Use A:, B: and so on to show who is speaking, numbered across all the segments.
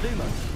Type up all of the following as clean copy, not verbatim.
A: too much.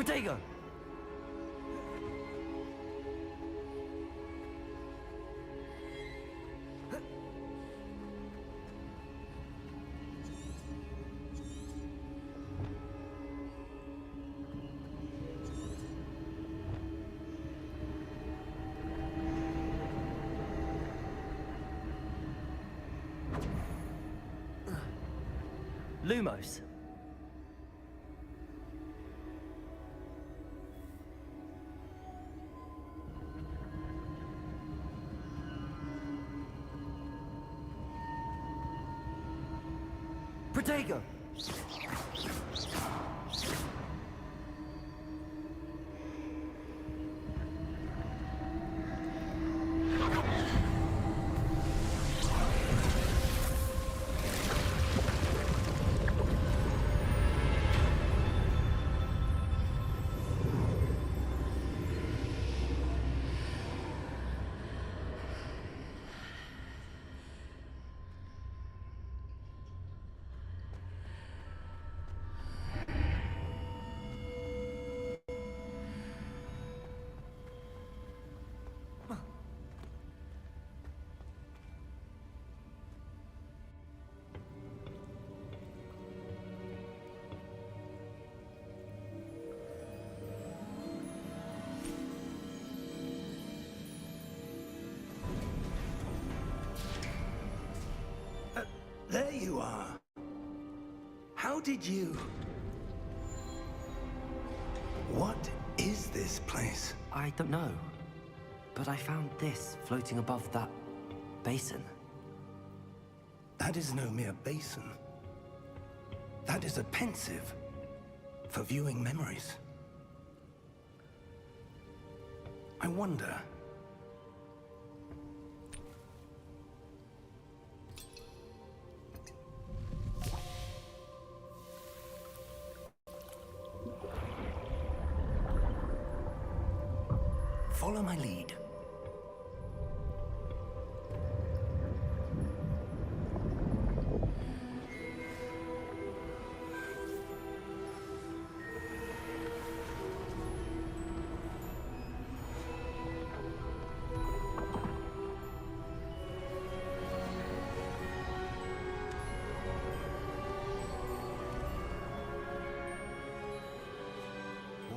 A: Protego! Lumos. Protego!
B: There you are. How did you... What is this place?
A: I don't know. But I found this floating above that basin.
B: That is no mere basin. That is a pensive for viewing memories. I wonder... Follow my lead.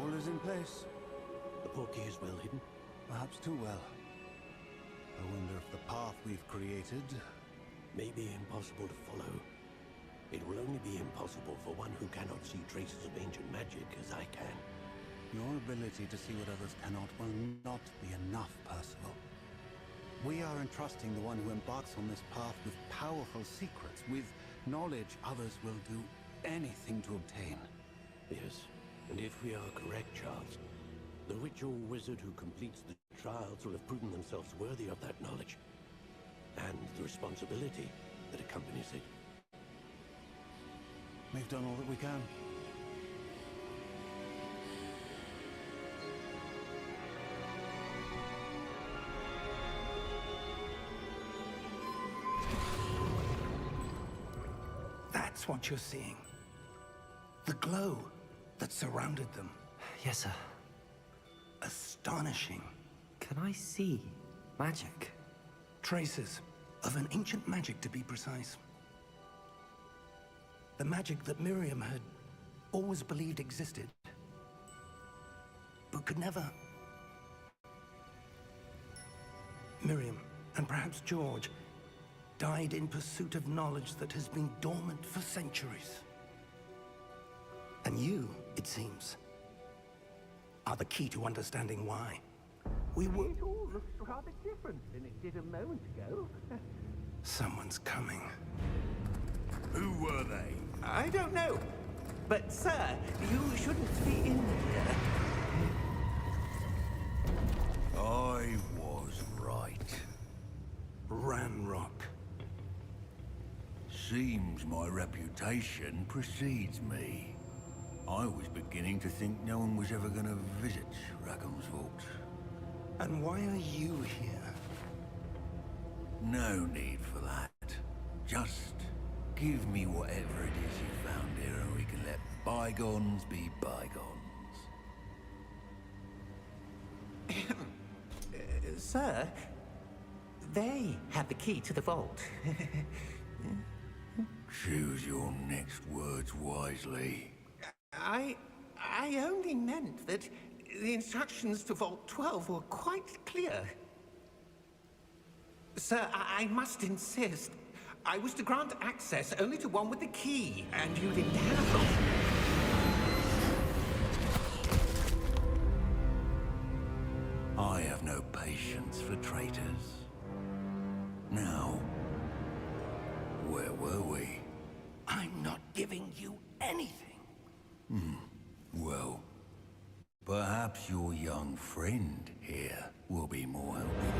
C: All is in place. The portkey is well hidden. Perhaps too well. I wonder if the path we've created may be impossible to follow. It will only be impossible for one who cannot see traces of ancient magic as I can. Your ability to see what others cannot will not be enough, Percival. We are entrusting the one who embarks on this path with powerful secrets, with knowledge others will do anything to obtain. Yes, and if we are correct, Charles, the witch or wizard who completes the trials will have proven themselves worthy of that knowledge, and the responsibility that accompanies it. We've done all that we can.
B: That's what you're seeing. The glow that surrounded them.
A: Yes, sir.
B: Astonishing.
A: Can I see magic?
B: Traces of an ancient magic, to be precise. The magic that Miriam had always believed existed, but could never. Miriam, and perhaps George, died in pursuit of knowledge that has been dormant for centuries. And you, it seems, are the key to understanding why. We were...
D: It all looks rather different than it did a moment ago.
B: Someone's coming.
E: Who were they?
D: I don't know. But, sir, you shouldn't be in here.
E: I was right.
B: Ranrock.
E: Seems my reputation precedes me. I was beginning to think no one was ever gonna visit Rackham's Vault.
B: And why are you here?
E: No need for that. Just give me whatever it is you found here and we can let bygones be bygones.
D: Sir, they have the key to the vault.
E: Choose your next words wisely.
D: I only meant that the instructions to Vault 12 were quite clear. Sir, I must insist. I was to grant access only to one with the key, and you didn't have them.
E: I have no patience for traitors. Now, where were we?
B: I'm not giving you anything.
E: Well, perhaps your young friend here will be more helpful.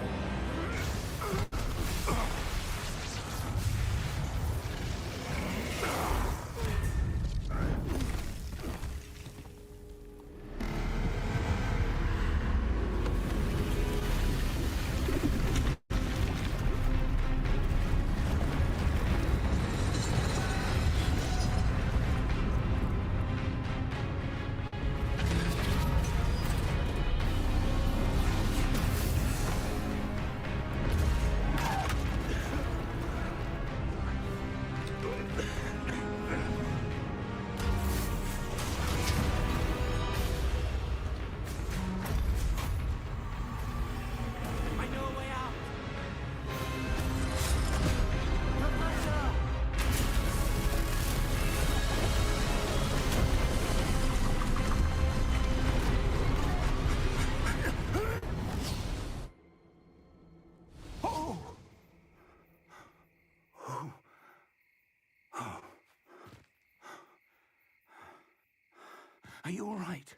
B: Are you all right?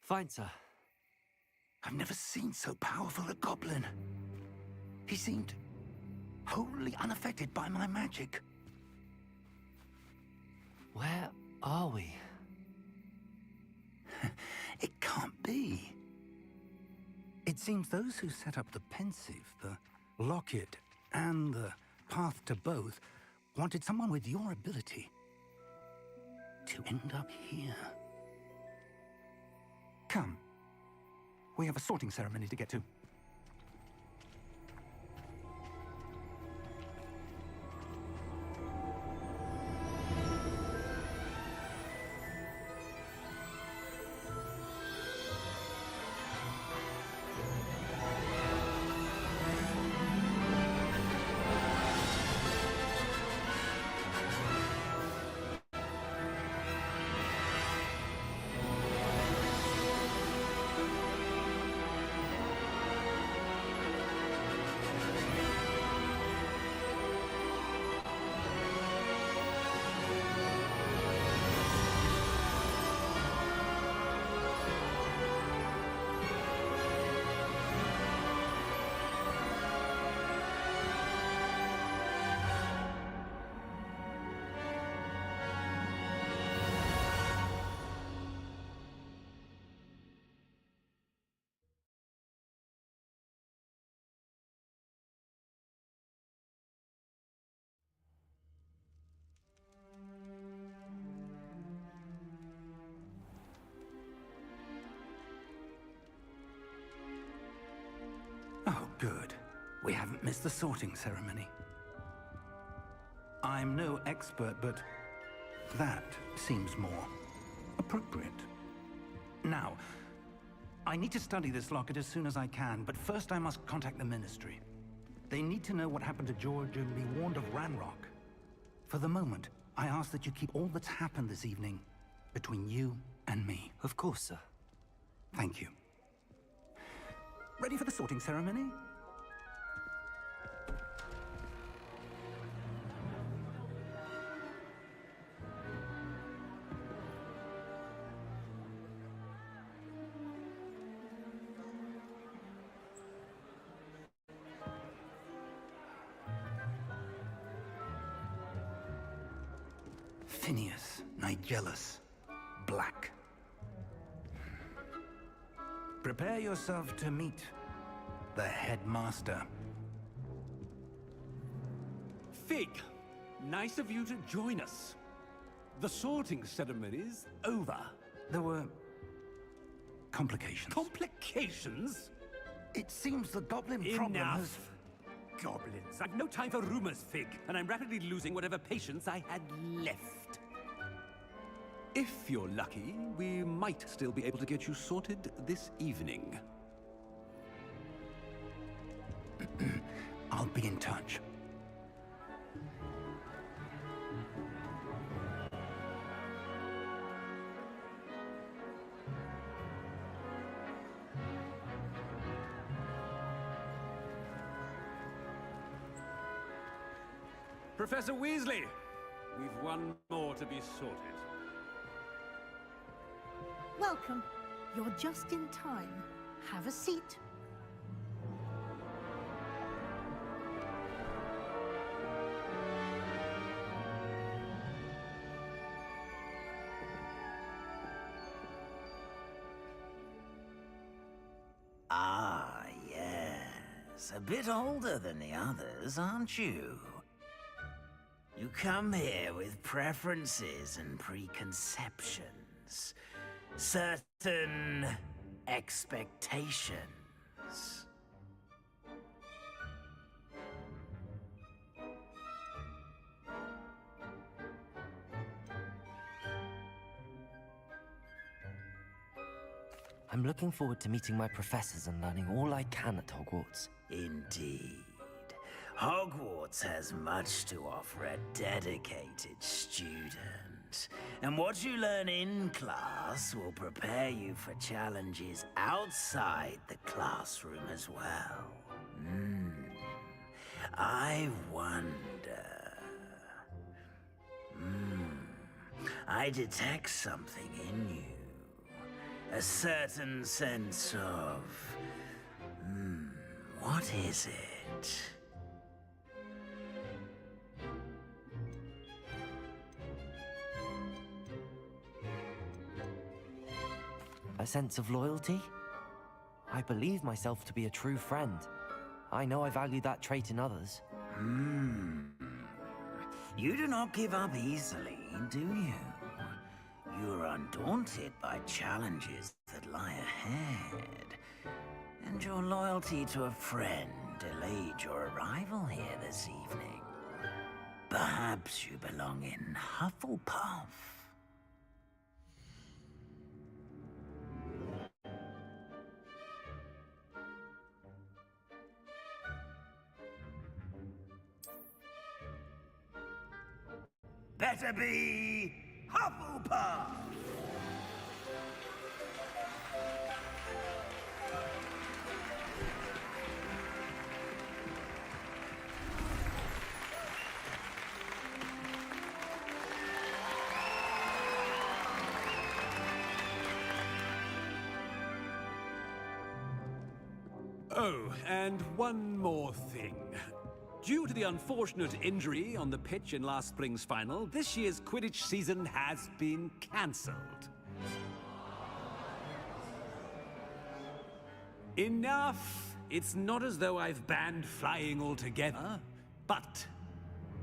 A: Fine, sir.
B: I've never seen so powerful a goblin. He seemed wholly unaffected by my magic.
A: Where are we?
B: It can't be. It seems those who set up the pensive, the locket, and the path to both wanted someone with your ability to end up here. Come. We have a sorting ceremony to get to. Oh, good. We haven't missed the sorting ceremony. I'm no expert, but that seems more appropriate. Now, I need to study this locket as soon as I can, but first I must contact the Ministry. They need to know what happened to George and be warned of Ranrock. For the moment, I ask that you keep all that's happened this evening between you and me.
A: Of course, sir.
B: Thank you. Ready for the sorting ceremony? Phineas, Nigellus, Black. Prepare yourself to meet the headmaster.
F: Fig, nice of you to join us. The sorting ceremony's over.
B: There were complications.
F: Complications?
B: It seems the goblin problem has...
F: Enough! Goblins. I've no time for rumors, Fig, and I'm rapidly losing whatever patience I had left. If you're lucky, we might still be able to get you sorted this evening.
B: I'll be in touch.
F: Professor Weasley, we've one more to be sorted.
G: Welcome. You're just in time. Have a seat.
H: Ah, yes. A bit older than the others, aren't you? You come here with preferences and preconceptions. Certain expectations.
A: I'm looking forward to meeting my professors and learning all I can at Hogwarts.
H: Indeed. Hogwarts has much to offer a dedicated student. And what you learn in class will prepare you for challenges outside the classroom as well. I wonder... I detect something in you. A certain sense of... what is it?
A: A sense of loyalty? I believe myself to be a true friend. I know I value that trait in others.
H: You do not give up easily, do you? You are undaunted by challenges that lie ahead. And your loyalty to a friend delayed your arrival here this evening. Perhaps you belong in Hufflepuff. Better be Hufflepuff!
F: Oh, and one more thing. Due to the unfortunate injury on the pitch in last spring's final, this year's Quidditch season has been cancelled. Enough! It's not as though I've banned flying altogether, but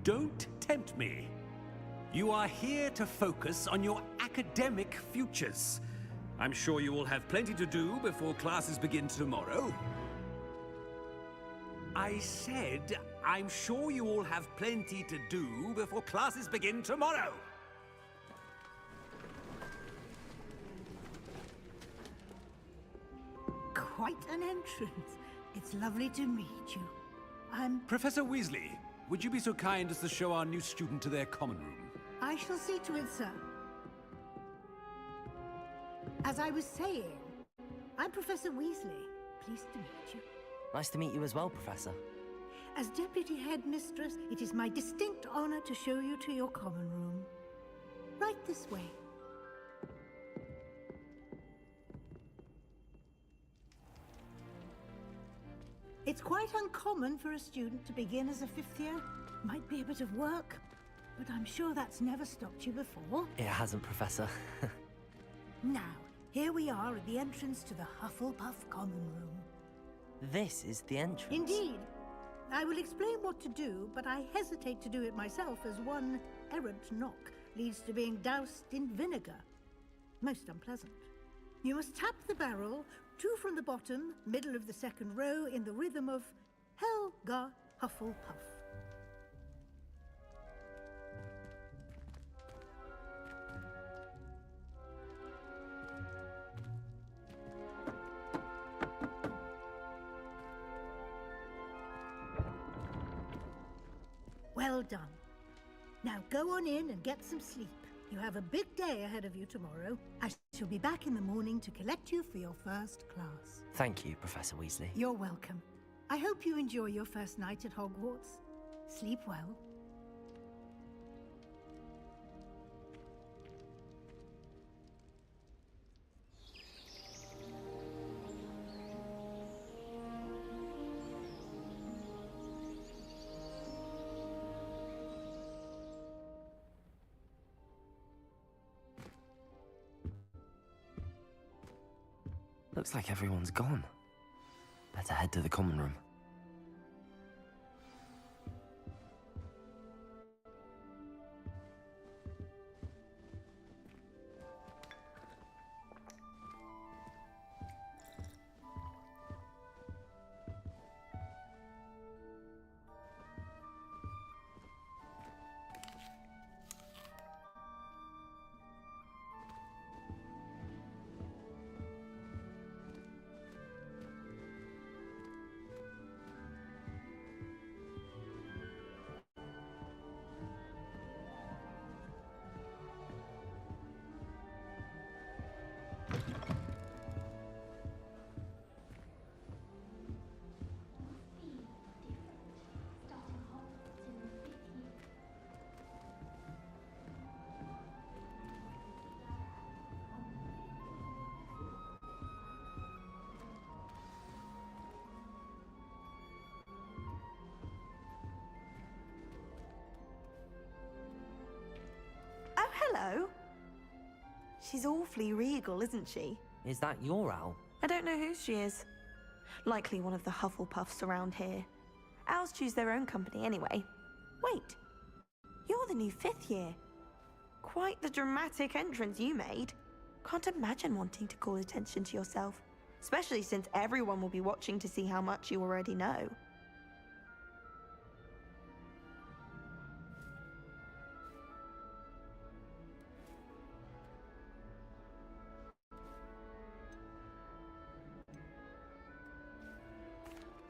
F: don't tempt me. You are here to focus on your academic futures. I'm sure you will have plenty to do before classes begin tomorrow. I said, I'm sure you all have plenty to do before classes begin tomorrow.
G: Quite an entrance. It's lovely to meet you.
F: Professor Weasley, would you be so kind as to show our new student to their common room?
G: I shall see to it, sir. As I was saying, I'm Professor Weasley. Pleased to meet you.
A: Nice to meet you as well, Professor.
G: As Deputy Headmistress, it is my distinct honor to show you to your common room. Right this way. It's quite uncommon for a student to begin as a fifth year. Might be a bit of work, but I'm sure that's never stopped you before.
A: It hasn't, Professor.
G: Now, here we are at the entrance to the Hufflepuff common room.
A: This is the entrance.
G: Indeed. I will explain what to do, but I hesitate to do it myself as one errant knock leads to being doused in vinegar. Most unpleasant. You must tap the barrel 2 from the bottom, middle of the second row, in the rhythm of Helga Hufflepuff. Well done. Now go on in and get some sleep. You have a big day ahead of you tomorrow. I shall be back in the morning to collect you for your first class.
A: Thank you, Professor Weasley.
G: You're welcome. I hope you enjoy your first night at Hogwarts. Sleep well.
A: Looks like everyone's gone. Better head to the common room.
I: Oh, hello. She's awfully regal, isn't she?
A: Is that your owl?
I: I don't know who she is. Likely one of the Hufflepuffs around here. Owls choose their own company anyway. Wait, you're the new 5th year. Quite the dramatic entrance you made. Can't imagine wanting to call attention to yourself, especially since everyone will be watching to see how much you already know.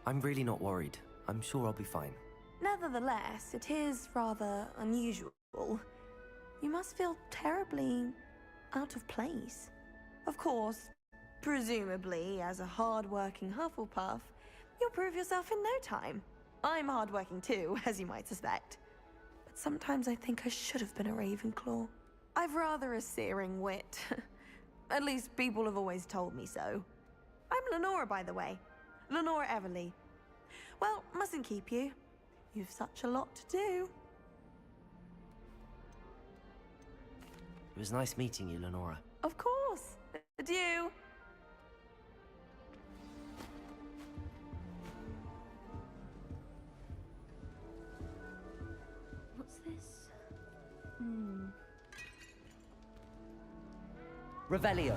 A: I'm really not worried. I'm sure I'll be fine.
I: Nevertheless, it is rather unusual. You must feel terribly out of place. Of course, presumably, as a hard-working Hufflepuff, you'll prove yourself in no time. I'm hard-working too, as you might suspect. But sometimes I think I should have been a Ravenclaw. I've rather a searing wit. At least people have always told me so. I'm Lenora, by the way. Lenora Everly. Well, mustn't keep you. You've such a lot to do.
A: It was nice meeting you, Lenora.
I: Of course. Adieu.
J: What's this?
A: Revelio.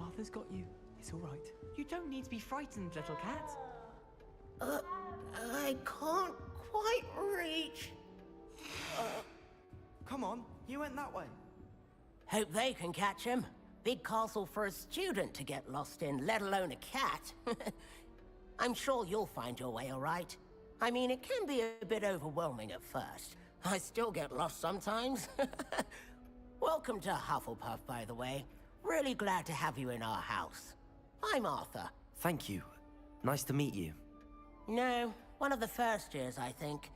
K: Arthur's got you. It's all right. You don't need to be frightened, little cat.
L: I can't quite reach.
K: Come on, you went that way.
L: Hope they can catch him. Big castle for a student to get lost in, let alone a cat. I'm sure you'll find your way all right. I mean, it can be a bit overwhelming at first. I still get lost sometimes. Welcome to Hufflepuff, by the way. Really glad to have you in our house. I'm Arthur.
A: Thank you. Nice to meet you.
L: No, one of the first years, I think.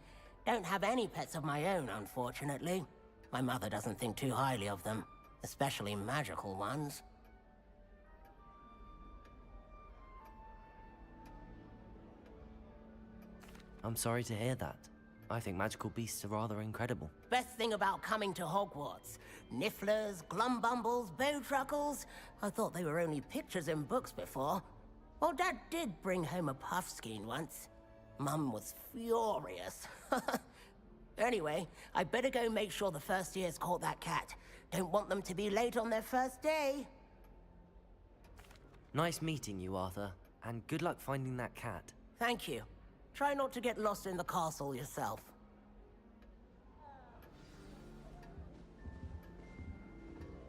L: Don't have any pets of my own, unfortunately. My mother doesn't think too highly of them, especially magical ones.
A: I'm sorry to hear that. I think magical beasts are rather incredible.
L: Best thing about coming to Hogwarts. Nifflers, Glumbumbles, Bowtruckles. I thought they were only pictures in books before. Well, Dad did bring home a Puffskein once. Mum was furious. Anyway, I better go make sure the first years caught that cat. Don't want them to be late on their first day.
A: Nice meeting you, Arthur, and good luck finding that cat.
L: Thank you. Try not to get lost in the castle yourself.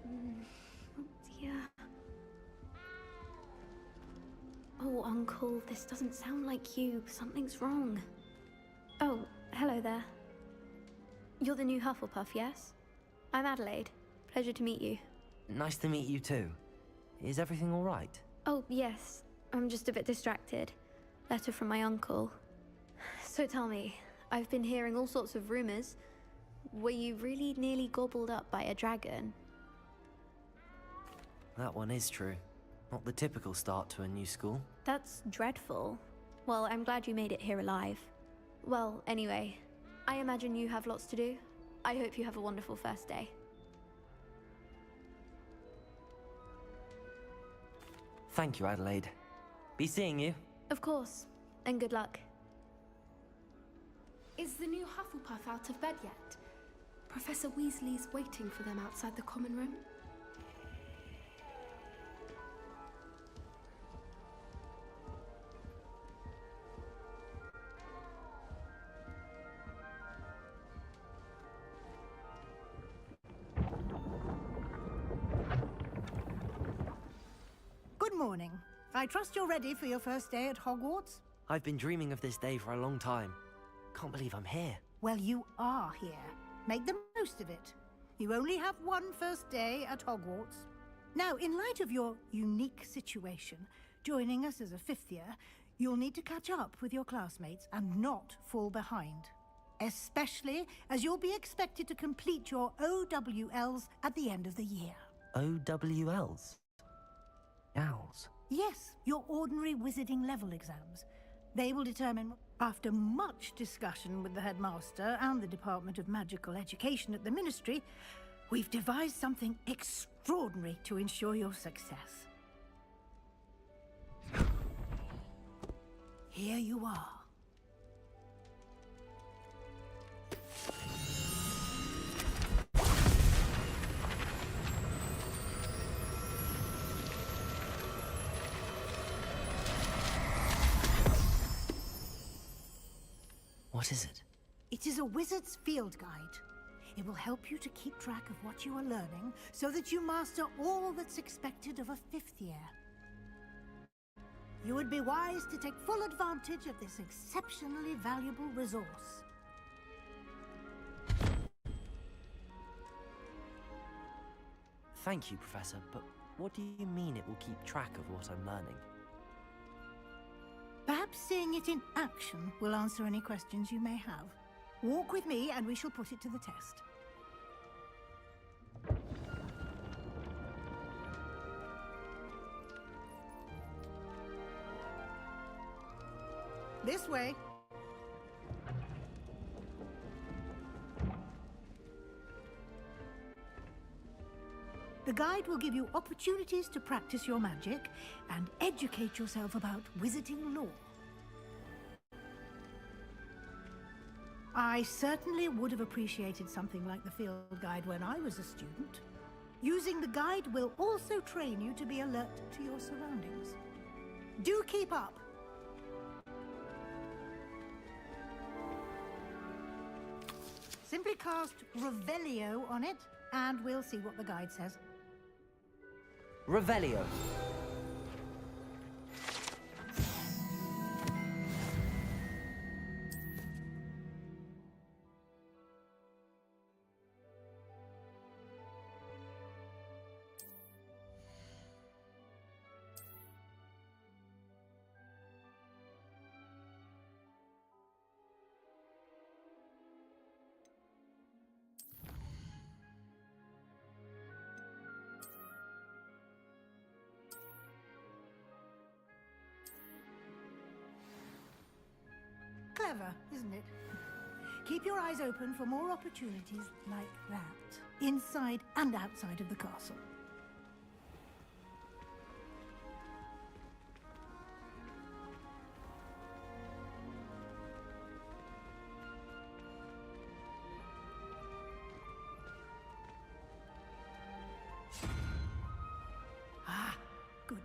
J: Oh dear. Oh, Uncle, this doesn't sound like you. Something's wrong. Oh, hello there. You're the new Hufflepuff, yes? I'm Adelaide. Pleasure to meet you.
A: Nice to meet you too. Is everything all right?
J: Oh, yes. I'm just a bit distracted. Letter from my uncle. So tell me, I've been hearing all sorts of rumors. Were you really nearly gobbled up by a dragon?
A: That one is true. Not the typical start to a new school.
J: That's dreadful. Well, I'm glad you made it here alive. Well, anyway, I imagine you have lots to do. I hope you have a wonderful first day.
A: Thank you, Adelaide. Be seeing you.
J: Of course, and good luck.
M: Is the new Hufflepuff out of bed yet? Professor Weasley's waiting for them outside the common room.
G: Good morning. I trust you're ready for your first day at Hogwarts?
A: I've been dreaming of this day for a long time. Can't believe I'm here.
G: Well, you are here. Make the most of it. You only have one first day at Hogwarts. Now, in light of your unique situation, joining us as a fifth year, you'll need to catch up with your classmates and not fall behind. Especially as you'll be expected to complete your OWLs at the end of the year.
A: OWLs? Owls?
G: Yes, your ordinary wizarding level exams. They will determine, after much discussion with the headmaster and the Department of Magical Education at the Ministry, we've devised something extraordinary to ensure your success. Here you are.
A: What is it?
G: It is a wizard's field guide. It will help you to keep track of what you are learning so that you master all that's expected of a fifth year. You would be wise to take full advantage of this exceptionally valuable resource.
A: Thank you, Professor, but what do you mean it will keep track of what I'm learning?
G: Perhaps seeing it in action will answer any questions you may have. Walk with me and we shall put it to the test. This way. The guide will give you opportunities to practice your magic and educate yourself about wizarding lore. I certainly would have appreciated something like the field guide when I was a student. Using the guide will also train you to be alert to your surroundings. Do keep up! Simply cast Revelio on it, and we'll see what the guide says.
A: Revelio.
G: Clever, isn't it? Keep your eyes open for more opportunities like that, inside and outside of the castle.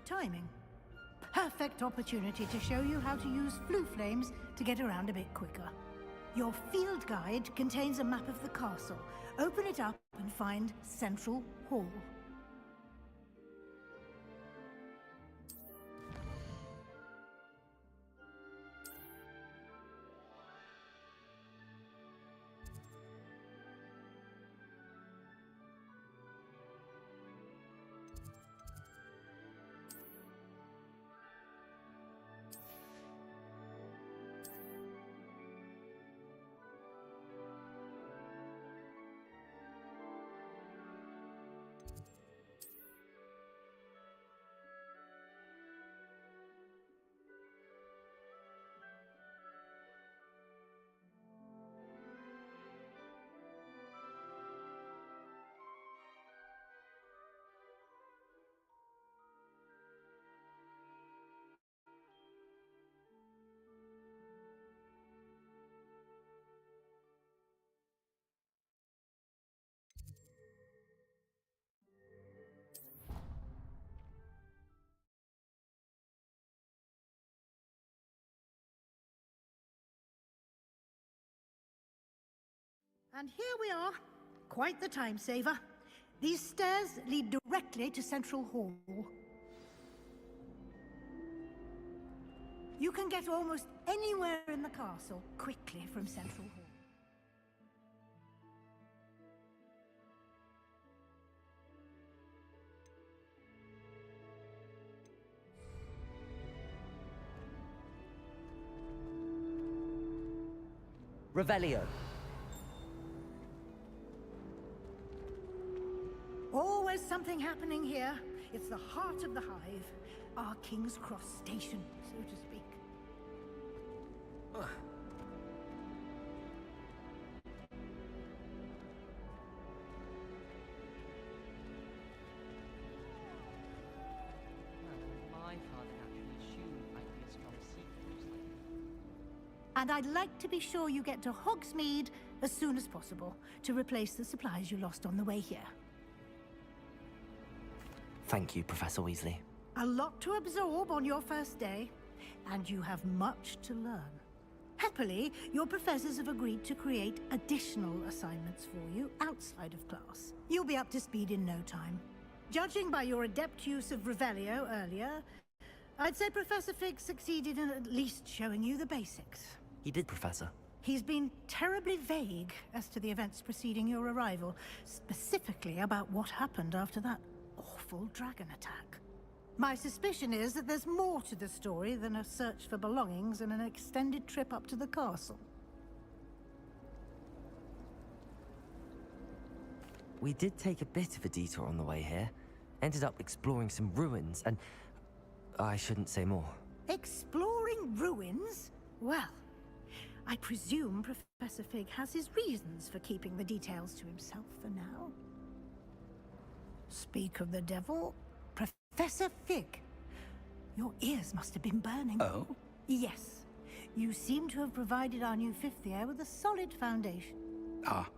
G: timing. Perfect opportunity to show you how to use flue flames to get around a bit quicker. Your field guide contains a map of the castle. Open it up and find Central Hall. And here we are. Quite the time saver. These stairs lead directly to Central Hall. You can get almost anywhere in the castle quickly from Central Hall.
A: Revelio.
G: Always something happening here. It's the heart of the hive. Our King's Cross station, so to speak. And I'd like to be sure you get to Hogsmeade as soon as possible to replace the supplies you lost on the way here.
A: Thank you, Professor Weasley.
G: A lot to absorb on your first day, and you have much to learn. Happily, your professors have agreed to create additional assignments for you outside of class. You'll be up to speed in no time. Judging by your adept use of Revelio earlier, I'd say Professor Fig succeeded in at least showing you the basics.
A: He did, Professor.
G: He's been terribly vague as to the events preceding your arrival, specifically about what happened after that awful dragon attack. My suspicion is that there's more to the story than a search for belongings and an extended trip up to the castle.
A: We did take a bit of a detour on the way here. Ended up exploring some ruins and... I shouldn't say more.
G: Exploring ruins? Well, I presume Professor Fig has his reasons for keeping the details to himself for now. Speak of the devil, Professor Fig. Your ears must have been burning.
B: Oh?
G: Yes. You seem to have provided our new fifth year with a solid foundation.
B: Ah.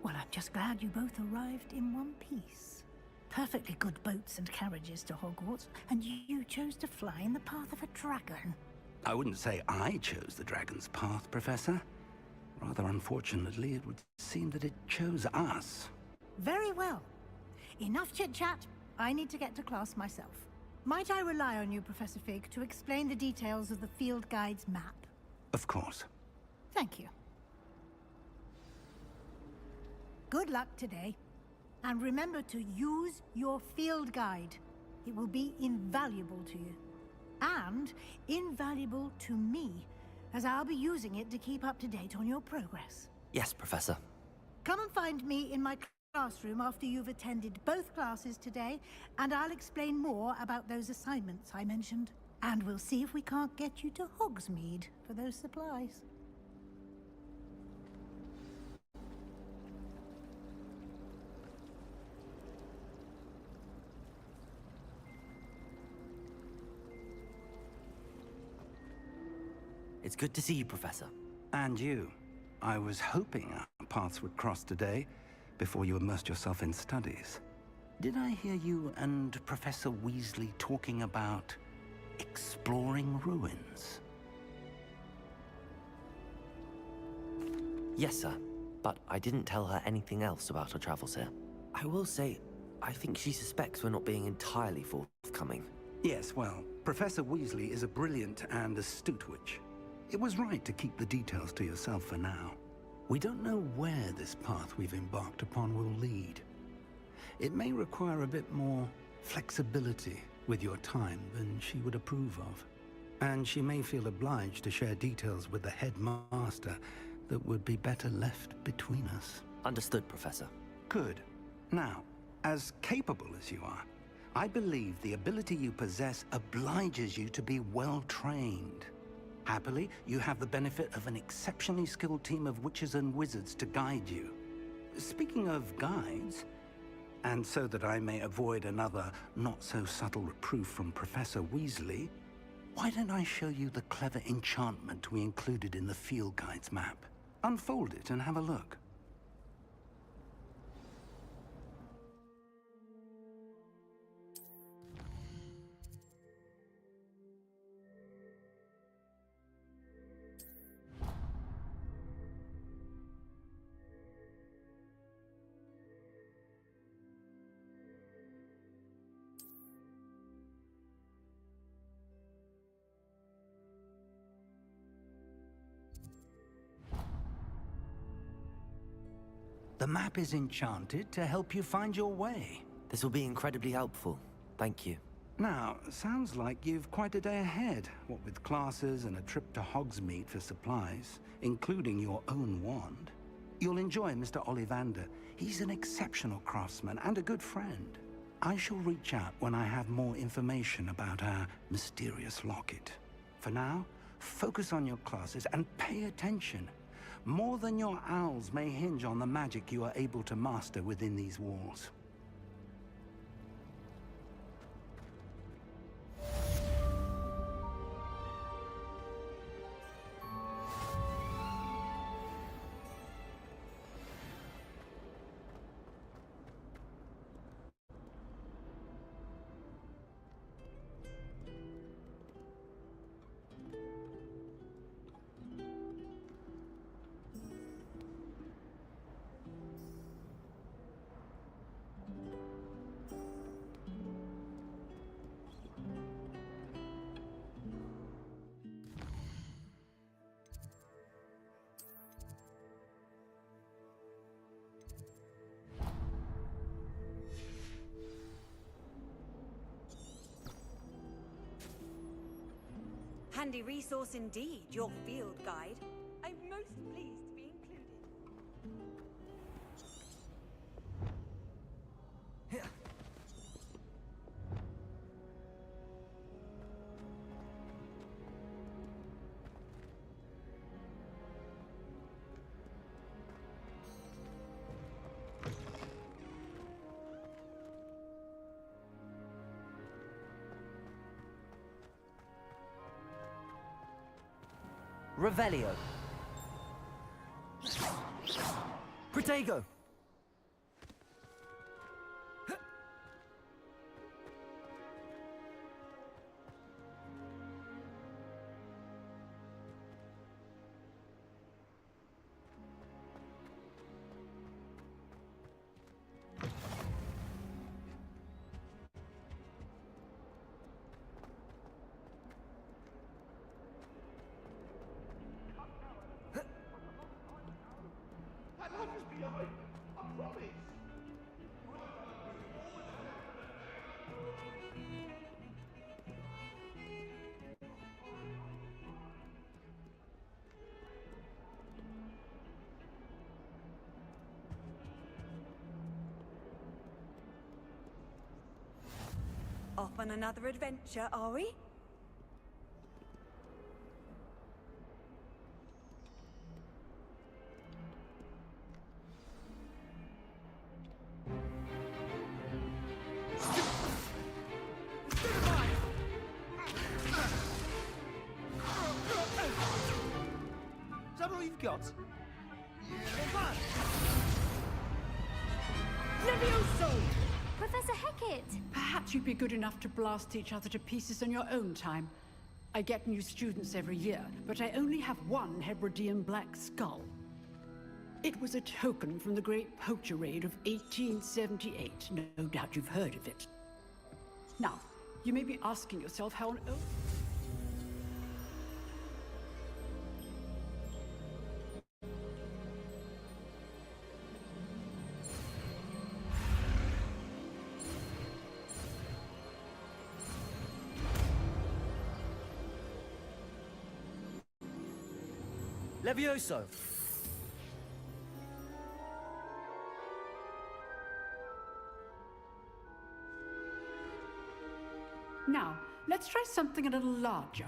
G: Well, I'm just glad you both arrived in one piece. Perfectly good boats and carriages to Hogwarts, and you chose to fly in the path of a dragon.
B: I wouldn't say I chose the dragon's path, Professor. Rather unfortunately, it would seem that it chose us.
G: Very well. Enough chit-chat. I need to get to class myself. Might I rely on you, Professor Fig, to explain the details of the field guide's map?
B: Of course.
G: Thank you. Good luck today. And remember to use your field guide. It will be invaluable to you. And invaluable to me, as I'll be using it to keep up to date on your progress.
A: Yes, Professor.
G: Come and find me in my classroom after you've attended both classes today, and I'll explain more about those assignments I mentioned. And we'll see if we can't get you to Hogsmeade for those supplies.
A: It's good to see you, Professor.
B: And you. I was hoping our paths would cross today, before you immersed yourself in studies. Did I hear you and Professor Weasley talking about exploring ruins?
A: Yes, sir. But I didn't tell her anything else about our travels here. I will say, I think she suspects we're not being entirely forthcoming.
B: Yes, well, Professor Weasley is a brilliant and astute witch. It was right to keep the details to yourself for now. We don't know where this path we've embarked upon will lead. It may require a bit more flexibility with your time than she would approve of. And she may feel obliged to share details with the headmaster that would be better left between us.
A: Understood, Professor.
B: Good. Now, as capable as you are, I believe the ability you possess obliges you to be well trained. Happily, you have the benefit of an exceptionally skilled team of witches and wizards to guide you. Speaking of guides, and so that I may avoid another not-so-subtle reproof from Professor Weasley, why don't I show you the clever enchantment we included in the field guide's map? Unfold it and have a look. The map is enchanted to help you find your way.
A: This will be incredibly helpful. Thank you.
B: Now, sounds like you've quite a day ahead, what with classes and a trip to Hogsmeade for supplies, including your own wand. You'll enjoy Mr. Ollivander. He's an exceptional craftsman and a good friend. I shall reach out when I have more information about our mysterious locket. For now, focus on your classes and pay attention. More than your owls may hinge on the magic you are able to master within these walls.
N: Handy resource indeed, your field guide. I'm most pleased to be included.
A: Revelio. Protego.
N: Off on another adventure, are we?
K: Is that all you've got?
N: Levioso!
M: Professor Hecat!
O: Perhaps you'd be good enough to blast each other to pieces on your own time. I get new students every year, but I only have one Hebridean black skull. It was a token from the Great Poacher Raid of 1878. No doubt you've heard of it. Now, you may be asking yourself how on earth...
A: Levioso!
O: Now, let's try something a little larger.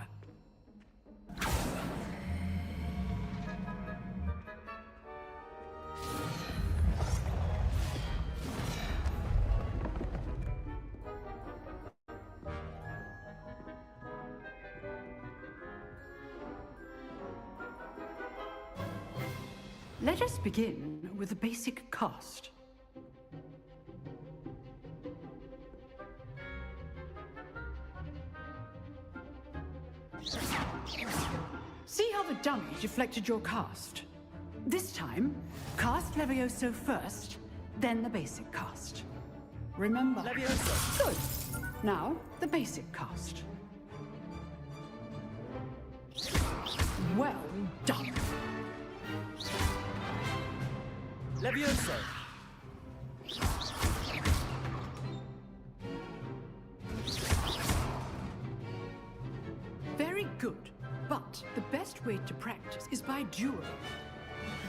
O: Let us begin with the basic cast. See how the dummy deflected your cast? This time, cast Levioso first, then the basic cast. Remember?
A: Levioso!
O: Good. Now, the basic cast. Well done.
A: Levioso!
O: Very good. But the best way to practice is by dueling.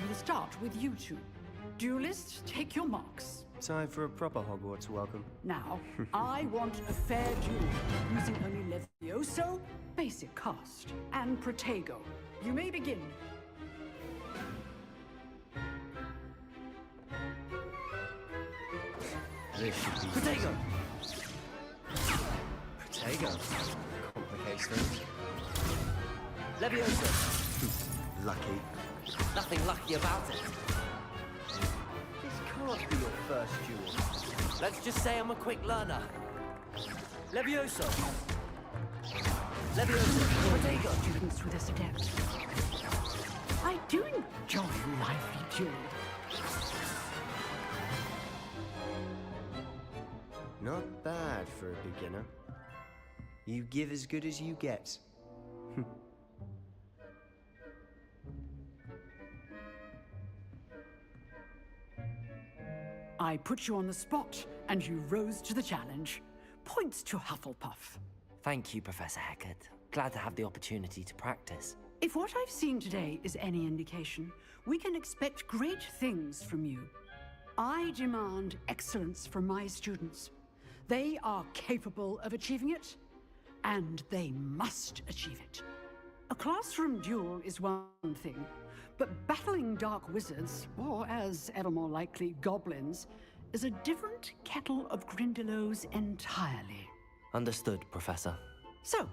O: We'll start with you two. Duelists, take your marks.
P: Time for a proper Hogwarts welcome.
O: Now, I want a fair duel, using only Levioso, basic cast, and Protego. You may begin.
P: This should be...
A: Protego!
P: Protego. Complicates things.
A: Levioso!
P: Lucky.
A: Nothing lucky about it.
P: This can't be your first duel.
A: Let's just say I'm a quick learner. Levioso! Levioso! Protego!
O: Students with this adept. I do enjoy lively duels.
P: Not bad for a beginner. You give as good as you get.
O: I put you on the spot, and you rose to the challenge. Points to Hufflepuff.
A: Thank you, Professor Hecat. Glad to have the opportunity to practice.
O: If what I've seen today is any indication, we can expect great things from you. I demand excellence from my students. They are capable of achieving it, and they must achieve it. A classroom duel is one thing, but battling dark wizards, or as ever more likely, goblins, is a different kettle of Grindylows entirely.
A: Understood, Professor.
O: So,